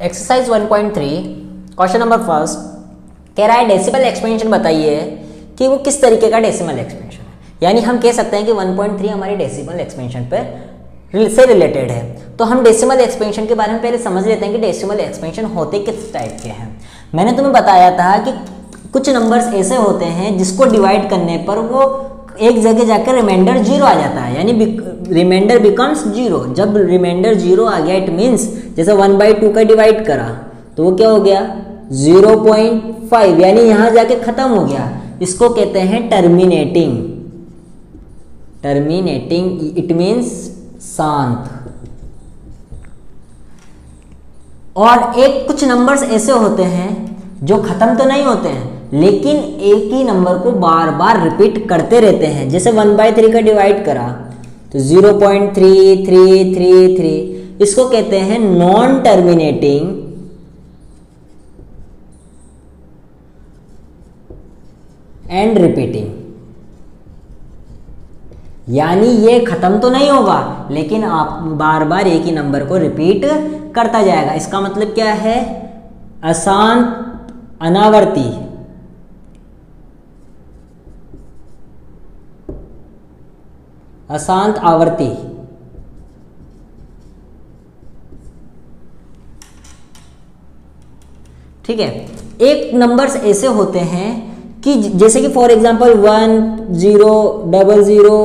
Exercise 1.3 question number first कह रहा है डेसिमल एक्सपेंशन बताइए कि वो किस तरीके का डेसिमल एक्सपेंशन है। यानी हम कह सकते हैं कि 1.3 हमारे डेसिमल एक्सपेंशन पर से रिलेटेड है। तो हम डेसिमल एक्सपेंशन के बारे में पहले समझ लेते हैं कि डेसिमल एक्सपेंशन होते किस टाइप के हैं। मैंने तुम्हें बताया था कि कुछ नंबर्स ऐसे होते हैं जिसको डिवाइड करने पर वो एक जगह जाकर रिमाइंडर जीरो आ जाता है, यानी रिमाइंडर बिकम्स जीरो। जब रिमाइंडर जीरो आ गया इट मीन्स जैसे 1/2 का डिवाइड करा तो वो क्या हो गया 0.5, यानी यहां जाके खत्म हो गया। इसको कहते हैं टर्मिनेटिंग। टर्मिनेटिंग इट मीन्स शांत। और एक कुछ नंबर्स ऐसे होते हैं जो खत्म तो नहीं होते हैं लेकिन एक ही नंबर को बार बार रिपीट करते रहते हैं। जैसे 1/3 का डिवाइड करा तो 0.3333, इसको कहते हैं नॉन टर्मिनेटिंग एंड रिपीटिंग। यानी ये खत्म तो नहीं होगा लेकिन आप बार बार एक ही नंबर को रिपीट करता जाएगा। इसका मतलब क्या है, अशांत अनावर्ती। अशांत आवर्ती। ठीक है। एक नंबर्स ऐसे होते हैं कि जैसे कि फॉर एग्जांपल 1 0 00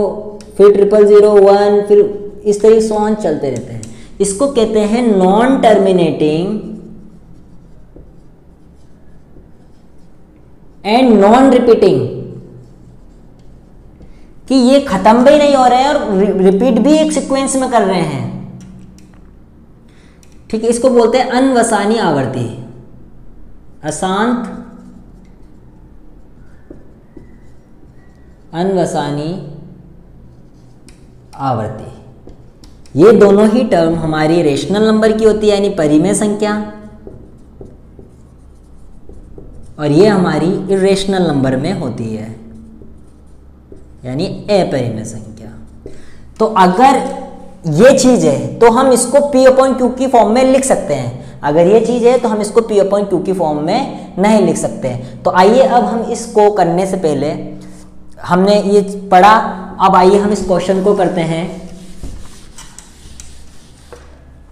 फिर 000 1 फिर इस तरीके से ऑन चलते रहते हैं। इसको कहते हैं non terminating and non repeating, कि ये खत्म भी नहीं हो रहे हैं और रिपीट भी एक सीक्वेंस में कर रहे हैं। ठीक है। इसको बोलते हैं अनवसानी आवर्ती। अशांत अनवसानी आवर्ती। ये दोनों ही टर्म हमारी रेशनल नंबर की होती है यानी परिमेय संख्या, और ये हमारी इरेशनल नंबर में होती है यानी अपरिमेय संख्या। तो अगर ये चीज है तो हम इसको P/Q की फॉर्म में लिख सकते हैं। अगर ये चीज है तो हम इसको P/Q की फॉर्म में नहीं लिख सकते। तो आइए अब हम इसको करने से पहले, हमने ये पढ़ा, अब आइए हम इस क्वेश्चन को करते हैं।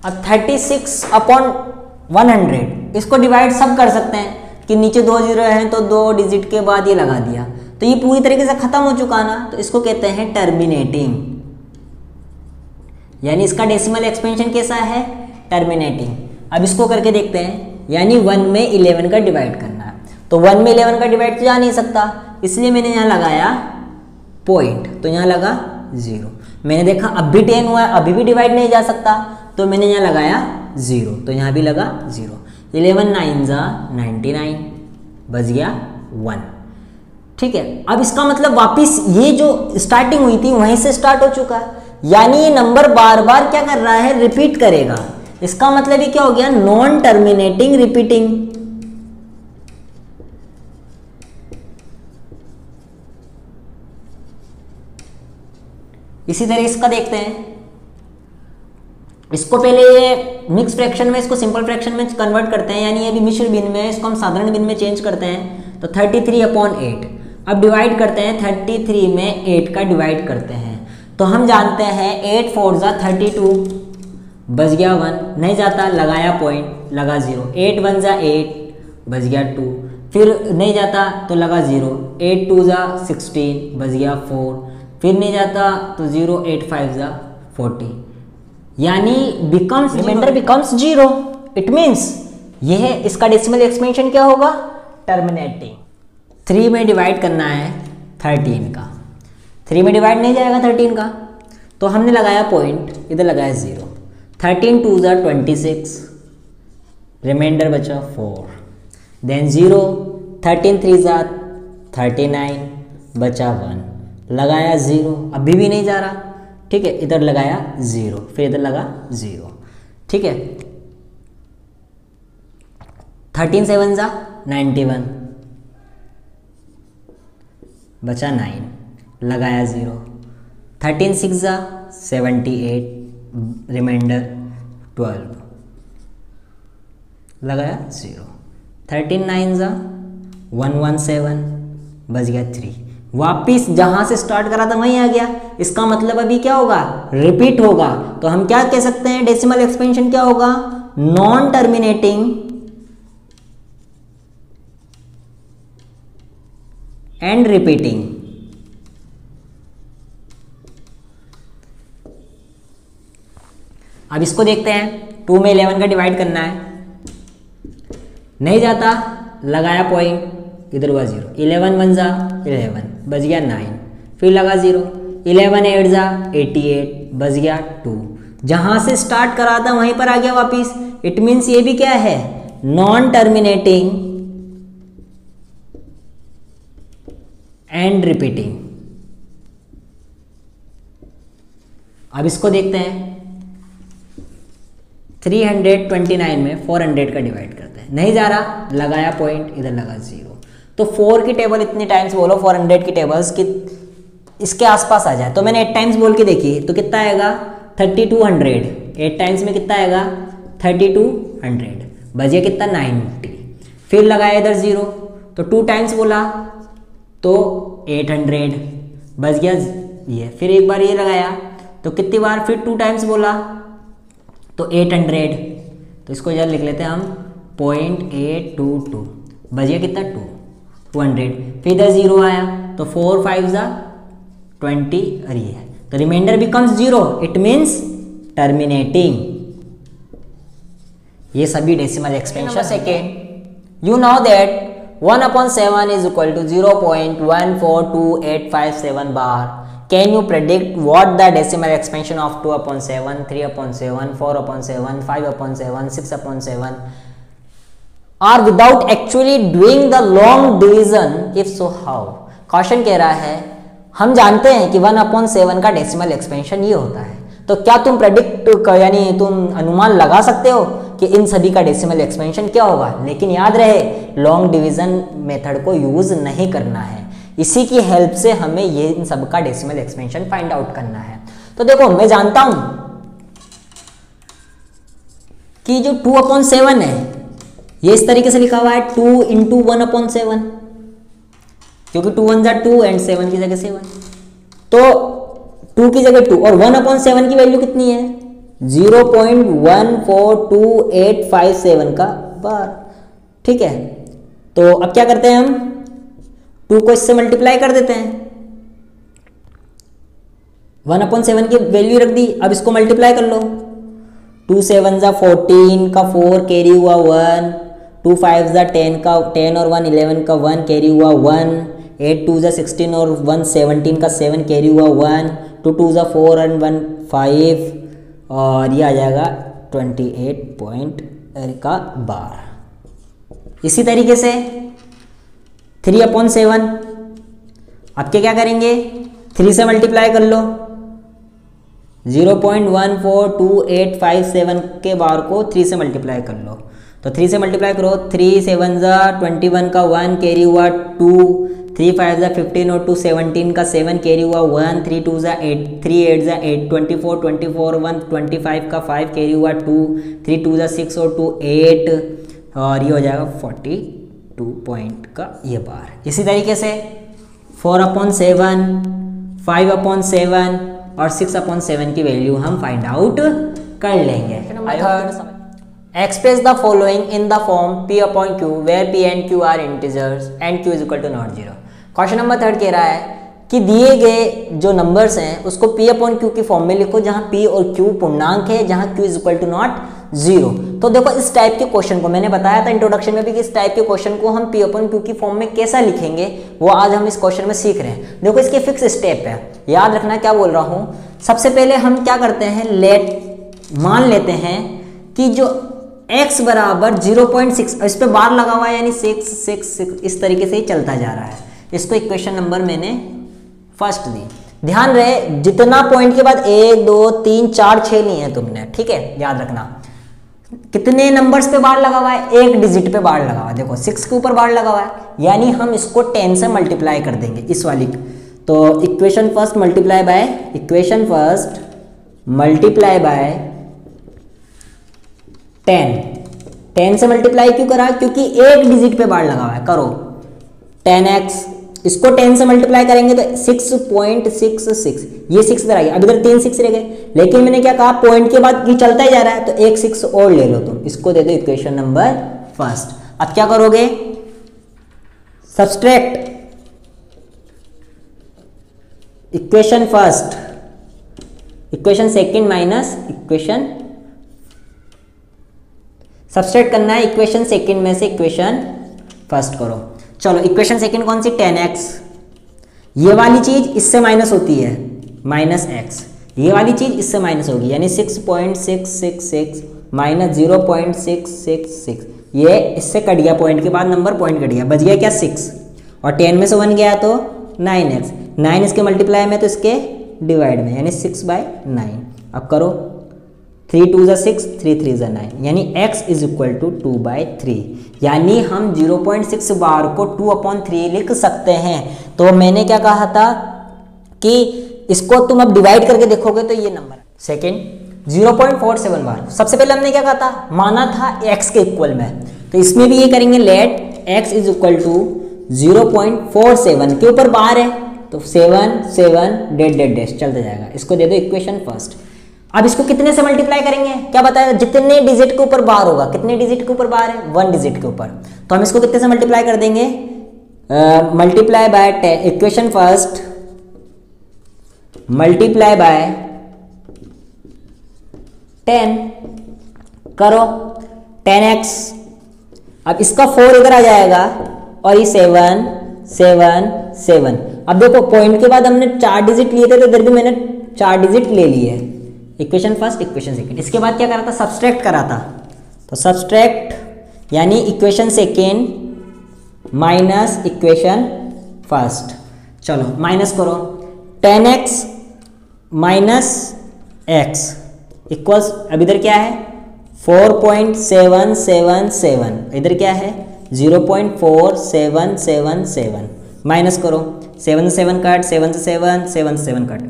अब 36/100 इसको डिवाइड सब कर सकते हैं कि नीचे 2 जीरो हैं तो 2 डिजिट के बाद ये लगा दिया तो ये पूरी तरीके से खत्म हो चुका ना। तो इसको कहते हैं टर्मिनेटिंग, यानी इसका डेसिमल एक्सपेंशन कैसा है, टर्मिनेटिंग। अब इसको करके देखते हैं, यानी 1 में 11 का डिवाइड करना है। तो 1 में 11 का डिवाइड तो जा नहीं सकता, इसलिए मैंने यहाँ लगाया पॉइंट, तो यहाँ लगा 0। मैंने देखा अब भी 10 हुआ है, अभी भी डिवाइड नहीं जा सकता, तो मैंने यहाँ लगाया 0, तो यहाँ भी लगा 0। 11 9 जा 99, बच गया 1। ठीक है। अब इसका मतलब वापिस ये जो स्टार्टिंग हुई थी वहीं से स्टार्ट हो चुका है, यानी ये नंबर बार बार क्या कर रहा है, रिपीट करेगा। इसका मतलब ये क्या हो गया, नॉन टर्मिनेटिंग रिपीटिंग। इसी तरह इसका देखते हैं। इसको पहले ये मिक्स फ्रैक्शन में, इसको सिंपल फ्रैक्शन में कन्वर्ट करते हैं, यानी ये भी मिश्र भिन्न में, इसको हम साधारण भिन्न में चेंज करते हैं। तो 33/8। अब डिवाइड करते हैं, 33 में 8 का डिवाइड करते हैं। तो हम जानते हैं 8 4 जा 32, बच गया 1, नहीं जाता लगाया पॉइंट, लगा 0। 8 1 जा 8, बच गया 2, फिर नहीं जाता तो लगा 0। 8 2 जा 16, बच गया 4, फिर नहीं जाता तो 0। 8 5 जा 40, यानी becomes remainder becomes 0। It means यह इसका डेसिमल एक्सपेंशन क्या होगा, टर्मिनेटिंग। 3 में डिवाइड करना है 13 का, 3 में डिवाइड नहीं जाएगा 13 का, तो हमने लगाया पॉइंट, इधर लगाया 0। 13 2 जा 26, रिमाइंडर बचा 4, देन 0। 13 3 जा 39, बचा 1, लगाया 0, अभी भी नहीं जा रहा। ठीक है। इधर लगाया 0, फिर इधर लगा 0। ठीक है। 13 7 जा 91, बचा 9, लगाया 0। 13 6 जा 78, रिमाइंडर 12। लगाया 0, 13 9 जा 117, बच गया 3, वापिस जहां से स्टार्ट करा था वहीं आ गया। इसका मतलब अभी क्या होगा, रिपीट होगा। तो हम क्या कह सकते हैं, डेसिमल एक्सपेंशन क्या होगा, नॉन टर्मिनेटिंग एंड रिपीटिंग। अब इसको देखते हैं, 2 में 11 का डिवाइड करना है, नहीं जाता, लगाया पॉइंट, इधर हुआ 0, 11 1 जा 11, बच गया 9, फिर लगा 0, 11 8 जा 88, बच गया 2, जहां से स्टार्ट करा था वहीं पर आ गया वापिस। इट मीन्स ये भी क्या है, नॉन टर्मिनेटिंग एंड रिपीटिंग। अब इसको देखते हैं, 329 में 400 का डिवाइड करते हैं, नहीं जा रहा, लगाया पॉइंट, इधर लगा 0। तो 4 की टेबल इतनी टाइम्स बोलो, 400 की टेबल्स की इसके आसपास आ जाए। तो मैंने 8 टाइम्स बोल के देखी, तो कितना आएगा 3200, 8 टाइम्स में कितना आएगा 3200, बजे कितना 90, फिर लगाया इधर 0, तो 2 टाइम्स बोला तो 800, बच गया ये, फिर एक बार ये लगाया तो कितनी बार, फिर 2 टाइम्स बोला तो 800, तो इसको इधर लिख लेते हैं हम 0.822, बजिए कितना 200, फिर इधर 0 आया तो 4 5 जा 20, अरे है तो remainder becomes 0, it means terminating. ये सभी decimal expansion. Second, you know that 1/7 is equal to 0.142857 bar. Can you predict what the decimal expansion of 2/7, 3/7, 4/7, 5/7, 6/7 are without actually doing the long division? If so, how? Question कह रहा है, हम जानते हैं कि 1/7 का डेसिमल एक्सपेंशन ये होता है, तो क्या तुम प्रेडिक्ट यानी तुम अनुमान लगा सकते हो कि इन सभी का डेसिमल एक्सपेंशन क्या होगा? लेकिन याद रहे, लॉन्ग डिवीजन मेथड को यूज नहीं करना है, इसी की हेल्प से हमें ये इन सब का डेसिमल एक्सपेंशन फाइंड आउट करना है। तो देखो, मैं जानता हूं कि जो 2/7 है ये इस तरीके से लिखा हुआ है 2 इंटू 1/7, क्योंकि 2 1 जा 2 एंड 7 की जगह 7, तो 2 की जगह 2 और 1/7 की वैल्यू कितनी है 0.142857 का बार। ठीक है, तो अब क्या करते हैं, हम 2 को इससे मल्टीप्लाई कर देते हैं, 1/7 की वैल्यू रख दी, अब इसको मल्टीप्लाई कर लो, 2 7 जा 14 का 4 कैरी हुआ 1, 2 5 जा 10 का 10 और 1 11 का 1 कैरी हुआ 1, 8 2 जा 16 और 1 17 का 7 कैरी हुआ 1, 2 2 जा 4 और 1 5, और ये आ जाएगा 28 पॉइंट का बार। इसी तरीके से 3/7, अब क्या करेंगे, 3 से मल्टीप्लाई कर लो, 0.142857 के बार को 3 से मल्टीप्लाई कर लो, तो 3 से मल्टीप्लाई करो, 3 7 जा 21 का 1 कैरी हुआ 2, 3 5 जा 15 और 2 17 का 7 कैरी हुआ 1, 3 2 जा 8, 3 8 जा 8, 24 24 1 25 का 5 कैरी हुआ 2, 3 2 जा 6 और 2 8, और ये हो जाएगा 42 पॉइंट का ये बार। इसी तरीके से 4/7, 5/7 और 6/7 की वैल्यू हम फाइंड आउट कर लेंगे। Express the following in the form P/Q where P and Q are integers and Q = not 0। Question number 3 कह रहा है कि दिए गए जो नंबर्स हैं उसको P/Q की फॉर्म में लिखो जहां P और Q पूर्णांक है, जहां Q = not 0। तो देखो, इस टाइप के क्वेश्चन को मैंने बताया था इंट्रोडक्शन में भी कि इस टाइप के क्वेश्चन को हम P/Q की फॉर्म में कैसा लिखेंगे, वो आज हम इस क्वेश्चन में सीख रहे हैं। देखो, इसके फिक्स स्टेप है, याद रखना क्या बोल रहा हूं। सबसे पहले हम क्या करते हैं, मान लेते हैं कि जो x बराबर 0.6, इस पे बार लगा हुआ है यानी 6 6 6, इस तरीके से ही चलता जा रहा है। इसको इक्वेशन नंबर मैंने फर्स्ट दी। ध्यान रहे, जितना पॉइंट के बाद 1 2 3 4 6 लिए हैं तुमने, ठीक है, याद रखना। कितने नंबर्स पे बार लगा हुआ है, एक डिजिट पे बार लगा हुआ है। देखो 6 के ऊपर बार लगा हुआ है, यानी हम इसको 10 से मल्टीप्लाई कर देंगे इस वाली। तो इक्वेशन फर्स्ट मल्टीप्लाई बाय 10, 10 से मल्टीप्लाई क्यों करा, क्योंकि एक डिजिट पे बार लगा हुआ है। करो 10x, इसको 10 से मल्टीप्लाई करेंगे तो 6.66, ये 6 इधर आ गया, अब इधर 3 6 रह गए, लेकिन मैंने क्या कहा पॉइंट के बाद ये चलता ही जा रहा है, तो एक 6 और ले लो तुम, इसको दे दो इक्वेशन नंबर फर्स्ट। अब क्या करोगे, subtract equation first, equation second minus equation, subtract करना है इक्वेशन सेकंड में से इक्वेशन फर्स्ट करो। चलो इक्वेशन सेकंड कौन सी, 10x, ये वाली चीज इससे माइनस होती है माइनस x, ये वाली चीज इससे माइनस होगी, यानी 6.666 माइनस 0.666, ये इससे कट गया, पॉइंट के बाद नंबर पॉइंट कट गया, बच गया क्या 6, और 10 में से 1 गया तो 9x, 9 इसके मल्टीप्लाई में तो इसके डिवाइड में, यानी 6/9। अब करो 3 2 = 6, 3 3 = 9, यानी x = 2/3, यानी हम 0.6 बार को 2/3 लिख सकते हैं। तो मैंने क्या कहा था कि इसको तुम अब डिवाइड करके देखोगे तो ये नंबर सेकेंड 0.47 बार। सबसे पहले हमने क्या कहा था, माना था x के इक्वल में, तो इसमें भी ये करेंगे, लेट x = 0.47 के ऊपर बार है तो 7 7 डैश चलता जाएगा, इसको दे दो इक्वेशन फर्स्ट। अब इसको कितने से मल्टीप्लाई करेंगे, क्या बताया, जितने डिजिट के ऊपर बार होगा, कितने डिजिट के ऊपर बार है, 1 डिजिट के ऊपर, तो हम इसको कितने से मल्टीप्लाई कर देंगे, multiply by equation first multiply by 10, करो 10x, अब इसका 4 इधर आ जाएगा और ये 7 7 7। अब देखो पॉइंट के बाद हमने 4 डिजिट लिए थे, तो इधर भी मैंने 4 डिजिट ले लिए है, इक्वेशन फर्स्ट इक्वेशन सेकंड। इसके बाद क्या करा था, सब्सट्रैक्ट करा था, तो सब्सट्रैक्ट यानी equation second minus equation first. चलो माइनस करो, 10x माइनस x इक्वल्स, अब इधर क्या है 4.777, इधर क्या है 0.4777, माइनस करो 7 से 7 कट, 7 से 7, 7 से 7 कट,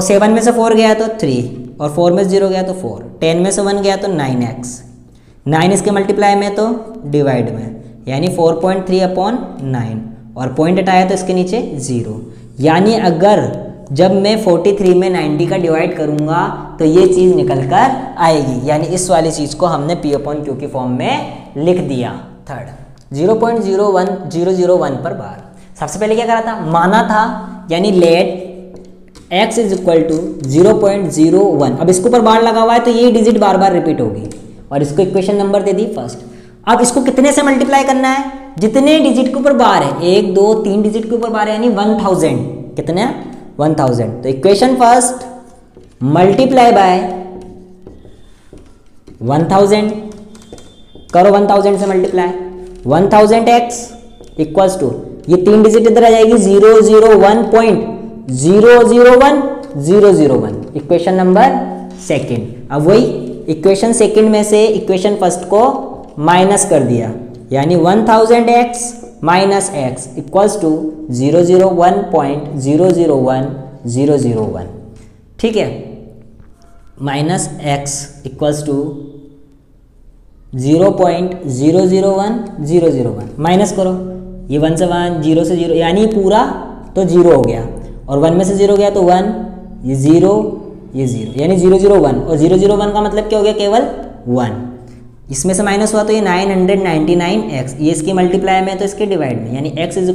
7 में से 4 गया तो 3, और 4 में से 0 गया तो 4, 10 में से 1 गया तो 9x, 9 इसके मल्टीप्लाई में तो डिवाइड में, यानी 4.3/9, और पॉइंट हटाया तो इसके नीचे 0, यानी अगर जब मैं 43 में 90 का डिवाइड करूंगा तो ये चीज़ निकल कर आएगी, यानी इस वाली चीज़ को हमने P/Q की फॉर्म में लिख दिया। थर्ड 0.01001 पर बार। सबसे पहले क्या करा था, माना था, यानी लेट x = 0.01, अब इसके ऊपर बार लगा हुआ है तो ये डिजिट बार बार रिपीट होगी, और इसको equation number they the first. अब इसको कितने से मल्टीप्लाई करना है, जितने डिजिट के ऊपर बार है, 1 2 3 डिजिट के ऊपर बार है, यानी 1000, कितने 1000, तो इक्वेशन फर्स्ट मल्टीप्लाई बाय 1000, करो 1000 से मल्टीप्लाई, 1000x इक्वल्स टू, ये 3 डिजिट इधर आ जाएगी 001.001 इक्वेशन नंबर सेकंड। अब वही इक्वेशन सेकंड में से इक्वेशन फर्स्ट को माइनस कर दिया, यानी 1000x minus x equals to 001.001001, ठीक है, minus x equals to 0.001001, minus करो, ये 1 से 1, 0 से 0, यानी पूरा तो 0 हो गया, और 1 में से 0 गया तो 1, ये 0 ये 0, यानी 001, और 001 का मतलब क्या हो गया, केवल 1, इसमें से माइनस हुआ तो ये 999x, ये इसकी मल्टीप्लाई में तो इसके डिवाइड में, यानी x =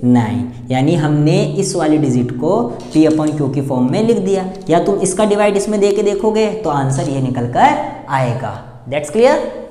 1/999, यानी हमने इस वाली डिजिट को P/Q की फॉर्म में लिख दिया। या तुम इसका डिवाइड इसमें दे के देखोगे तो आंसर ये निकल कर आएगा। That's clear.